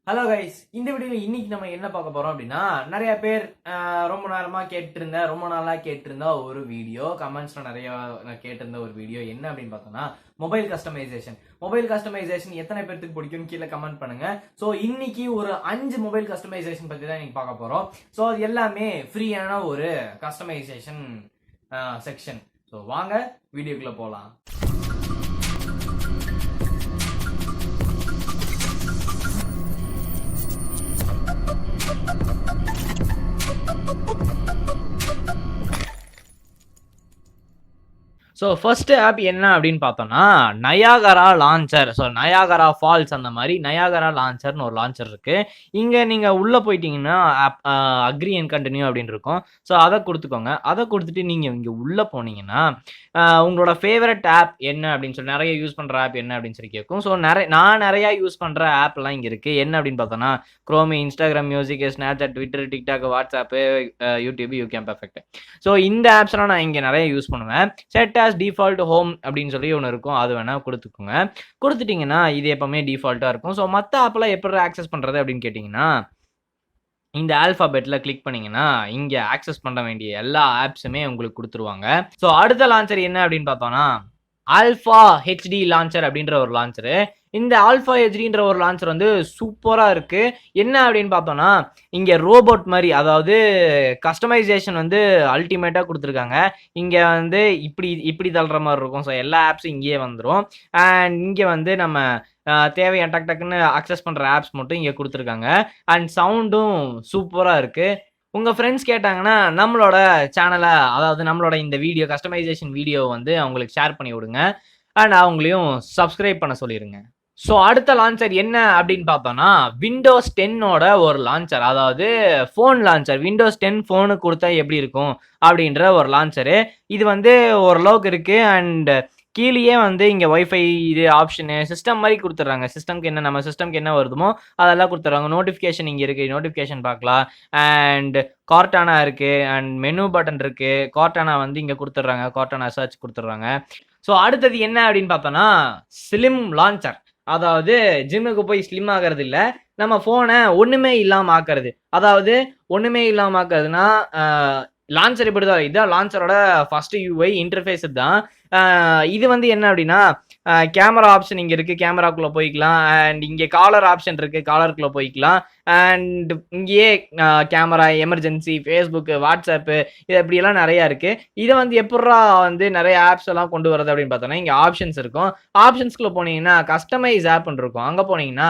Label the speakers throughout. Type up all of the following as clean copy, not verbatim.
Speaker 1: Hello guys, இந்த வீடியோவில் இன்னைக்கு நம்ம என்ன பார்க்க போறோம் அப்படின்னா, நிறைய பேர் ரொம்ப நேரமா ரொம்ப நாளா கேட்டிருந்த ஒரு வீடியோ, கமெண்ட்ஸ்ல நிறைய கேட்டிருந்த ஒரு வீடியோ என்ன அப்படின்னு பார்த்தோம்னா, மொபைல் கஸ்டமைசேஷன் எத்தனை பேருக்கு பிடிக்கும் கீழே கமெண்ட் பண்ணுங்க. ஸோ இன்னைக்கு ஒரு 5 மொபைல் கஸ்டமைசேஷன் பத்தி தான் இன்னைக்கு பார்க்க போறோம். ஸோ அது எல்லாமே ஃப்ரீயான ஒரு கஸ்டமைசேஷன் செக்ஷன். ஸோ வாங்க வீடியோக்குள்ள போலாம். ஸோ ஃபர்ஸ்ட் ஆப் என்ன அப்படின்னு பார்த்தோம்னா, Niagara launcher. So Niagara Falls அந்த மாதிரி நயாகரா லான்ச்சர்னு ஒரு லான்ச்சர் இருக்கு. இங்கே நீங்கள் உள்ளே போயிட்டீங்கன்னா அக்ரி அண்ட் கண்டினியூ அப்படின்னு இருக்கும். ஸோ அதை கொடுத்துக்கோங்க. அதை கொடுத்துட்டு நீங்கள் இங்கே உள்ளே போனீங்கன்னா உங்களோட ஃபேவரட் ஆப் என்ன அப்படின்னு சொல்லி நிறைய யூஸ் பண்ணுற ஆப் என்ன அப்படின்னு சொல்லி கேட்கும். ஸோ நான் நிறையா யூஸ் பண்ணுற ஆப்லாம் இங்கே இருக்குது. என்ன அப்படின்னு பார்த்தோன்னா, குரோமி, Instagram music, Snapchat, Twitter, TikTok, WhatsApp, YouTube, YouCam Perfect. ஸோ இந்த ஆப்ஸ்லாம் நான் இங்கே நிறைய யூஸ் பண்ணுவேன். செட் டிஃபால்ட் ஹோம் அப்படின்னு சொல்லி ஒன்று இருக்கும். அது வேணா கொடுத்துக்கோங்க. கொடுத்துட்டீங்கன்னா இது எப்பவுமே டிஃபால்ட்டாக இருக்கும். ஸோ மற்ற ஆப்பெல்லாம் எப்படி ஆக்சஸ் பண்ணுறது அப்படின்னு கேட்டிங்கன்னா, இந்த ஆல்ஃபாபெட்டில் கிளிக் பண்ணிங்கன்னா இங்கே ஆக்சஸ் பண்ண வேண்டிய எல்லா ஆப்ஸுமே உங்களுக்கு கொடுத்துருவாங்க. ஸோ அடுத்த லான்ச்சர் என்ன அப்படின்னு பார்த்தோம்னா, ஆல்ஃபா ஹெச்டி லான்ச்சர் அப்படின்ற ஒரு லான்ச்சரு. இந்த ஆல்ஃபா ஹெச்டின்ற ஒரு லான்ச்சர் வந்து சூப்பராக இருக்குது. என்ன அப்படின்னு பார்த்தோம்னா, இங்கே ரோபோட் மாதிரி, அதாவது கஸ்டமைசேஷன் வந்து அல்டிமேட்டாக கொடுத்துருக்காங்க. இங்கே வந்து இப்படி தள்ளுற மாதிரி இருக்கும். ஸோ எல்லா ஆப்ஸும் இங்கேயே வந்துடும். அண்ட் இங்கே வந்து நம்ம தேவையான டக்குன்னு அக்சஸ் பண்ணுற ஆப்ஸ் மட்டும் இங்கே கொடுத்துருக்காங்க. அண்ட் சவுண்டும் சூப்பராக இருக்குது. உங்கள் ஃப்ரெண்ட்ஸ் கேட்டாங்கன்னா நம்மளோட சேனலை, அதாவது நம்மளோட இந்த வீடியோ கஸ்டமைசேஷன் வீடியோ வந்து அவங்களுக்கு ஷேர் பண்ணி விடுங்க. அண்ட் அவங்களையும் சப்ஸ்கிரைப் பண்ண சொல்லிடுங்க. ஸோ அடுத்த லான்ச்சர் என்ன அப்படின்னு பார்த்தோம்னா, விண்டோஸ் 10ஓட ஒரு லான்ச்சர், அதாவது ஃபோன் லான்ச்சர். விண்டோஸ் 10 ஃபோனுக்கு கொடுத்தா எப்படி இருக்கும் அப்படின்ற ஒரு லான்ச்சரு. இது வந்து ஓரளவுக்கு இருக்குது. அண்ட் கீழேயே வந்து இங்கே ஒய்ஃபை இது ஆப்ஷனு சிஸ்டம் மாதிரி கொடுத்துட்றாங்க. நம்ம சிஸ்டம்க்கு என்ன வருதுமோ அதெல்லாம் கொடுத்துட்றாங்க. நோட்டிஃபிகேஷன் இங்கே இருக்குது, நோட்டிஃபிகேஷன் பார்க்கலாம். அண்ட் கார்டானா இருக்குது. அண்ட் மெனு பட்டன் இருக்குது. கார்டானா வந்து இங்கே கொடுத்துட்றாங்க. கார்டானா சர்ச் கொடுத்துட்றாங்க. ஸோ அடுத்தது என்ன அப்படின்னு பார்த்தோன்னா, ஸ்லிம் லான்ச்சர். அதாவது ஜிம்முக்கு போய் ஸ்லிம் ஆகிறது இல்லை, நம்ம ஃபோனை ஒன்றுமே இல்லாமல் ஆக்கிறது. அதாவது ஒன்றுமே இல்லாமல் ஆக்குறதுனா, லான்ச்சர் இப்படி தான். இதுதான் லான்ச்சரோட ஃபர்ஸ்ட் யூஐ இன்டர்ஃபேஸ் தான். இது வந்து என்ன அப்படின்னா, கேமரா ஆப்ஷன் இங்கே இருக்குது, கேமராக்குள்ளே போய்க்கலாம். அண்ட் இங்கே காலர் ஆப்ஷன் இருக்குது, காலருக்குள்ளே போய்க்கலாம். அண்ட் இங்கேயே கேமரா, எமர்ஜென்சி, ஃபேஸ்புக்கு, வாட்ஸ்அப்பு, இது அப்படியெல்லாம் நிறையா இருக்குது. இதை வந்து எப்படா வந்து நிறைய ஆப்ஸ் எல்லாம் கொண்டு வரது அப்படின்னு பார்த்தோன்னா, இங்கே ஆப்ஷன்ஸ் இருக்கும். ஆப்ஷன்ஸ்குள்ளே போனீங்கன்னா கஸ்டமைஸ் ஆப்னு இருக்கும். அங்கே போனீங்கன்னா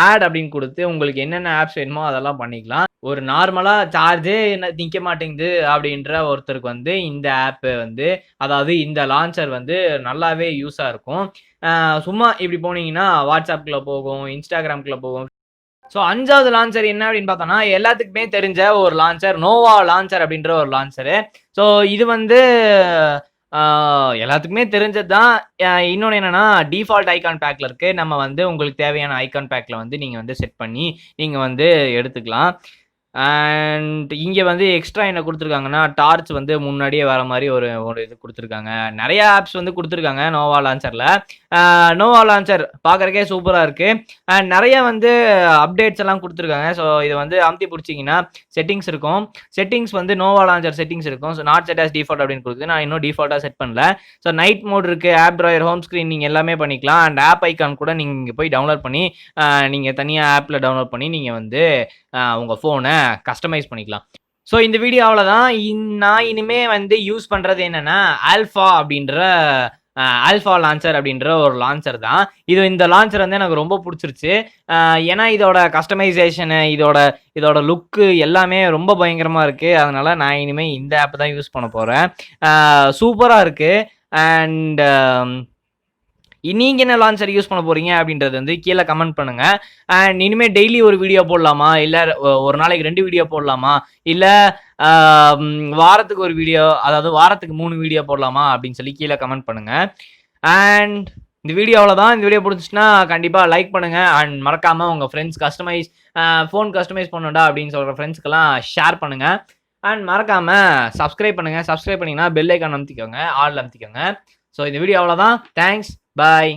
Speaker 1: ஆட் அப்படின்னு கொடுத்து உங்களுக்கு என்னென்ன ஆப்ஸ் வேணுமோ அதெல்லாம் பண்ணிக்கலாம். ஒரு நார்மலாக சார்ஜே நிற்க மாட்டேங்குது அப்படின்ற ஒருத்தருக்கு வந்து இந்த ஆப்பு வந்து, அதாவது இந்த லான்ச்சர் வந்து நல்லாவே யூஸாக இருக்கும். சும்மா இப்படி போனீங்கன்னா வாட்ஸ்அப்குள்ளே போகும், இன்ஸ்டாகிராம்குள்ளே போகும். ஸோ 5வது லான்ச்சர் என்ன அப்படின்னு பார்த்தோன்னா, எல்லாத்துக்குமே தெரிஞ்ச ஒரு லான்ச்சர், நோவா லான்ச்சர் அப்படின்ற ஒரு லான்ச்சரு. ஸோ இது வந்து எல்லாத்துக்குமே தெரிஞ்சது தான். இன்னொன்று என்னென்னா, டிஃபால்ட் ஐகான் பேக்கில் இருக்குது. நம்ம வந்து உங்களுக்கு தேவையான ஐகான் பேக்கில் வந்து நீங்கள் வந்து செட் பண்ணி நீங்கள் வந்து எடுத்துக்கலாம். அண்ட் இங்கே வந்து எக்ஸ்ட்ரா என்ன கொடுத்துருக்காங்கன்னா, டார்ச் வந்து முன்னாடியே வர மாதிரி ஒரு இது கொடுத்துருக்காங்க. நிறைய ஆப்ஸ் வந்து கொடுத்துருக்காங்க நோவா லான்ச்சரில். நோவா லான்ச்சர் பார்க்குறக்கே சூப்பராக இருக்குது. அண்ட் நிறைய வந்து அப்டேட்ஸ் எல்லாம் கொடுத்துருக்காங்க. ஸோ இதை வந்து அமுத்தி பிடிச்சிங்கன்னா செட்டிங்ஸ் இருக்கும். செட்டிங்ஸ் வந்து நோவா லான்ச்சர் செட்டிங்ஸ் இருக்கும். So not set as default அப்படின்னு கொடுக்குது. நான் இன்னும் டிஃபால்ட்டாக செட் பண்ணல. ஸோ நைட் மோட் இருக்குது, ஆப் ட்ராயர், ஹோம் ஸ்க்ரீன், நீங்கள் எல்லாமே பண்ணிக்கலாம். அண்ட் ஆப் ஐக்கான் கூட நீங்கள் இங்கே போய் டவுன்லோட் பண்ணி நீங்கள் தனியாக ஆப்பில் டவுன்லோட் பண்ணி நீங்கள் வந்து உங்கள் ஃபோனை கஸ்டமைஸ் பண்ணிக்கலாம். ஸோ இந்த வீடியோ அவ்வளோதான். நான் இனிமே வந்து யூஸ் பண்ணுறது என்னென்னா, ஆல்ஃபா லான்ச்சர் அப்படின்ற ஒரு லான்ச்சர் தான். இந்த லான்ச்சர் வந்து எனக்கு ரொம்ப பிடிச்சிருச்சு. ஏன்னா இதோட கஸ்டமைசேஷனு, இதோட லுக்கு எல்லாமே ரொம்ப பயங்கரமாக இருக்குது. அதனால் நான் இனிமேல் இந்த ஆப் தான் யூஸ் பண்ண போகிறேன். சூப்பராக இருக்குது. அண்ட் நீங்கள் என்ன லான்ச்சர் யூஸ் பண்ண போகிறீங்க அப்படின்றது வந்து கீழே கமெண்ட் பண்ணுங்கள். அண்ட் இனிமேல் டெய்லி ஒரு வீடியோ போடலாமா, இல்லை ஒரு நாளைக்கு 2 வீடியோ போடலாமா, இல்லை வாரத்துக்கு ஒரு வீடியோ, அதாவது வாரத்துக்கு 3 வீடியோ போடலாமா அப்படின்னு சொல்லி கீழே கமெண்ட் பண்ணுங்கள். அண்ட் இந்த வீடியோ அவ்வளோதான். இந்த வீடியோ பிடிச்சிச்சுன்னா கண்டிப்பாக லைக் பண்ணுங்கள். அண்ட் மறக்காமல் உங்கள் ஃப்ரெண்ட்ஸ் ஃபோன் கஸ்டமைஸ் பண்ணணும்டா அப்படின்னு சொல்கிற ஃப்ரெண்ட்ஸ்க்கெல்லாம் ஷேர் பண்ணுங்கள். அண்ட் மறக்காமல் சப்ஸ்கிரைப் பண்ணுங்கள். சப்ஸ்கிரைப் பண்ணிங்கன்னா பெல் ஐக்கான் அமுத்திக்கோங்க, ஆல் அமுத்திக்கோங்க. ஸோ இந்த வீடியோ அவ்வளோதான். தேங்க்ஸ், பாய்.